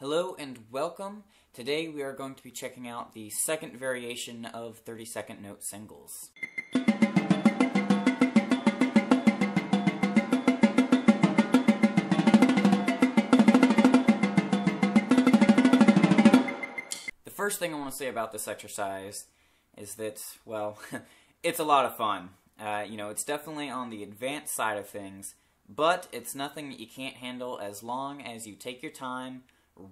Hello and welcome. Today we are going to be checking out the second variation of 32nd note singles. The first thing I want to say about this exercise is that, well, it's a lot of fun. It's definitely on the advanced side of things, but it's nothing that you can't handle as long as you take your time,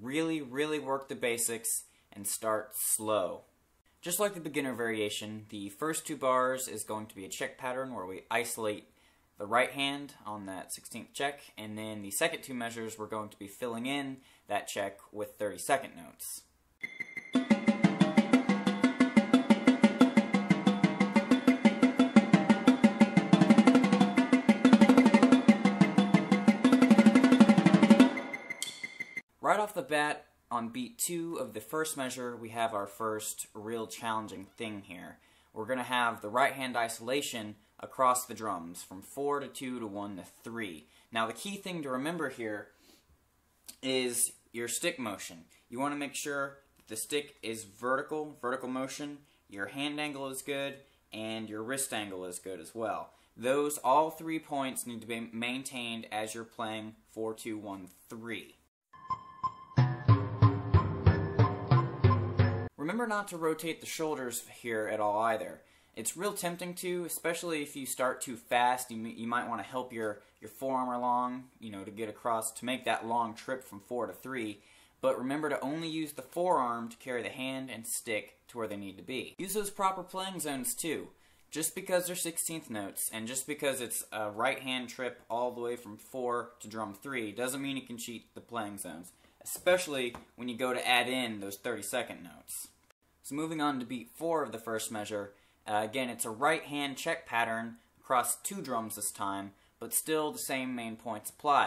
really work the basics, and start slow. Just like the beginner variation, the first two bars is going to be a check pattern where we isolate the right hand on that 16th check, and then the second two measures we're going to be filling in that check with 32nd notes. Right off the bat, on beat 2 of the first measure, we have our first real challenging thing here. We're going to have the right hand isolation across the drums, from 4 to 2 to 1 to 3. Now the key thing to remember here is your stick motion. You want to make sure that the stick is vertical motion, your hand angle is good, and your wrist angle is good as well. Those, all 3 points need to be maintained as you're playing 4, 2, 1, 3. Remember not to rotate the shoulders here at all either. It's real tempting to, especially if you start too fast. You might want to help your forearm along, to get across, to make that long trip from 4 to 3. But remember to only use the forearm to carry the hand and stick to where they need to be. Use those proper playing zones too. Just because they're 16th notes, and just because it's a right hand trip all the way from 4 to drum 3, doesn't mean you can cheat the playing zones. Especially when you go to add in those 32nd notes. So moving on to beat 4 of the first measure, again it's a right hand check pattern across 2 drums this time, but still the same main points apply.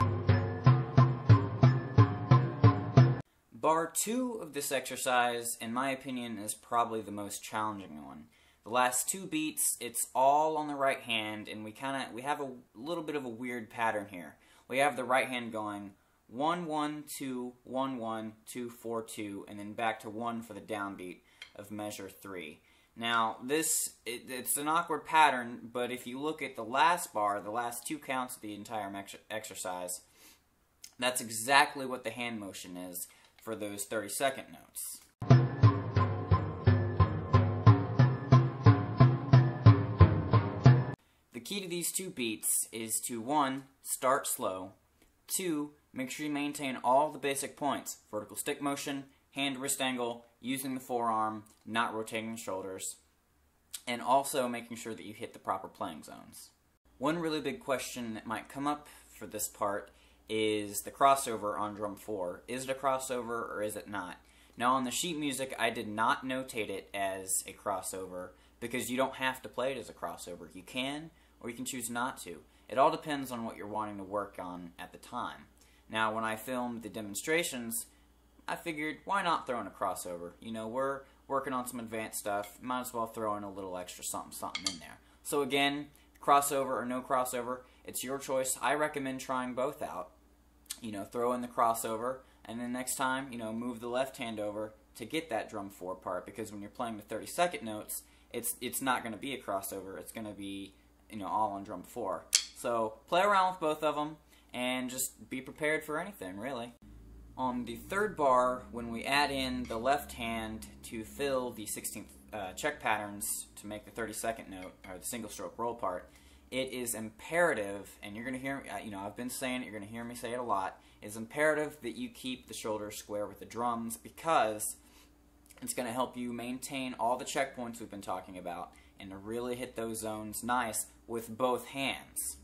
Bar 2 of this exercise, in my opinion, is probably the most challenging one. The last 2 beats, it's all on the right hand, and we have a little bit of a weird pattern here. We have the right hand going 1, 1, 2, 1, 1, 2, 4, 2, and then back to 1 for the downbeat of measure 3. Now, it's an awkward pattern, but if you look at the last bar, the last 2 counts of the entire exercise, that's exactly what the hand motion is for those 32nd notes. The key to these 2 beats is to 1, start slow, 2, make sure you maintain all the basic points: vertical stick motion, hand wrist angle, using the forearm, not rotating the shoulders, and also making sure that you hit the proper playing zones. One really big question that might come up for this part is the crossover on drum 4. Is it a crossover or is it not? Now on the sheet music I did not notate it as a crossover because you don't have to play it as a crossover. You can, or you can choose not to. It all depends on what you're wanting to work on at the time. Now when I filmed the demonstrations, I figured, why not throw in a crossover? We're working on some advanced stuff, might as well throw in a little extra something in there. So again, crossover or no crossover, it's your choice. I recommend trying both out. Throw in the crossover, and then next time, move the left hand over to get that drum 4 part, because when you're playing the 32nd notes, it's not going to be a crossover, it's going to be, all on drum 4. So play around with both of them, and just be prepared for anything, really. On the third bar, when we add in the left hand to fill the 16th check patterns to make the 32nd note, or the single stroke roll part, it is imperative, and you're going to hear, I've been saying it, you're going to hear me say it a lot, it's imperative that you keep the shoulders square with the drums, because it's going to help you maintain all the checkpoints we've been talking about, and to really hit those zones nice with both hands.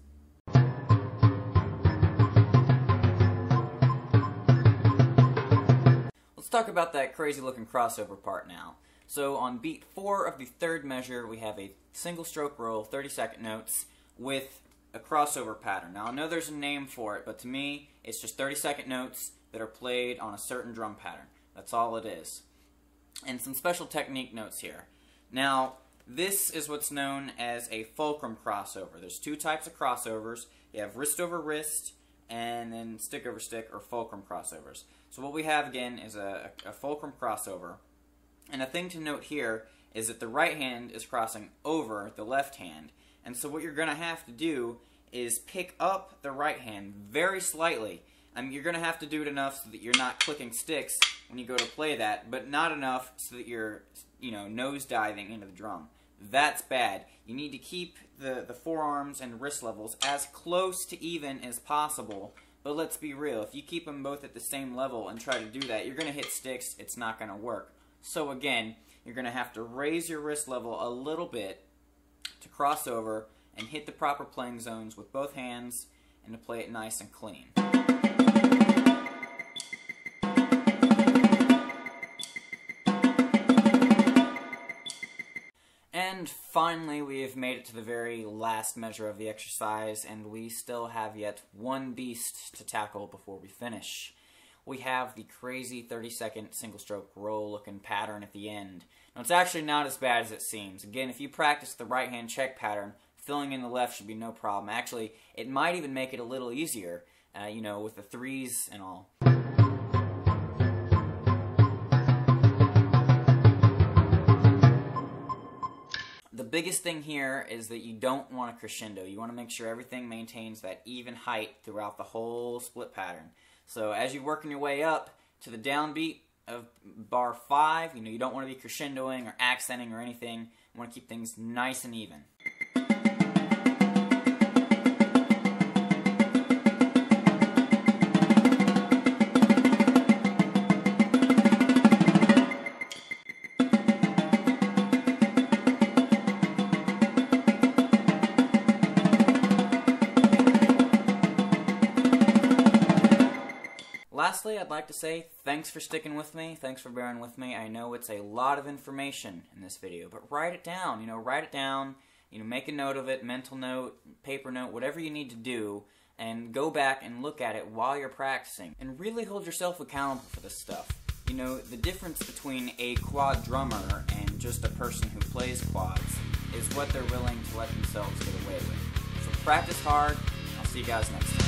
Let's talk about that crazy looking crossover part now. So on beat 4 of the third measure, we have a single stroke roll, 32nd notes, with a crossover pattern. Now I know there's a name for it, but to me, it's just 32nd notes that are played on a certain drum pattern. That's all it is. And some special technique notes here. Now, this is what's known as a fulcrum crossover. There's 2 types of crossovers. You have wrist over wrist, and then stick over stick or fulcrum crossovers. So what we have again is a fulcrum crossover. And a thing to note here is that the right hand is crossing over the left hand. And so what you're going to have to do is pick up the right hand very slightly. I mean, you're going to have to do it enough so that you're not clicking sticks when you go to play that, but not enough so that you're, nose diving into the drum. That's bad. You need to keep the forearms and wrist levels as close to even as possible. But let's be real, if you keep them both at the same level and try to do that, you're going to hit sticks. It's not going to work. So again, you're going to have to raise your wrist level a little bit to cross over and hit the proper playing zones with both hands and to play it nice and clean. And finally, we have made it to the very last measure of the exercise, and we still have yet one beast to tackle before we finish. We have the crazy 30-second single-stroke roll-looking pattern at the end. Now, it's actually not as bad as it seems. Again, if you practice the right-hand check pattern, filling in the left should be no problem. Actually, it might even make it a little easier, with the threes and all. The biggest thing here is that you don't want a crescendo. You want to make sure everything maintains that even height throughout the whole split pattern. So as you're working your way up to the downbeat of bar 5, you don't want to be crescendoing or accenting or anything. You want to keep things nice and even. Lastly, I'd like to say thanks for sticking with me, thanks for bearing with me. I know it's a lot of information in this video, but write it down, write it down, make a note of it, mental note, paper note, whatever you need to do, and go back and look at it while you're practicing. And really hold yourself accountable for this stuff. The difference between a quad drummer and just a person who plays quads is what they're willing to let themselves get away with. So practice hard. I'll see you guys next time.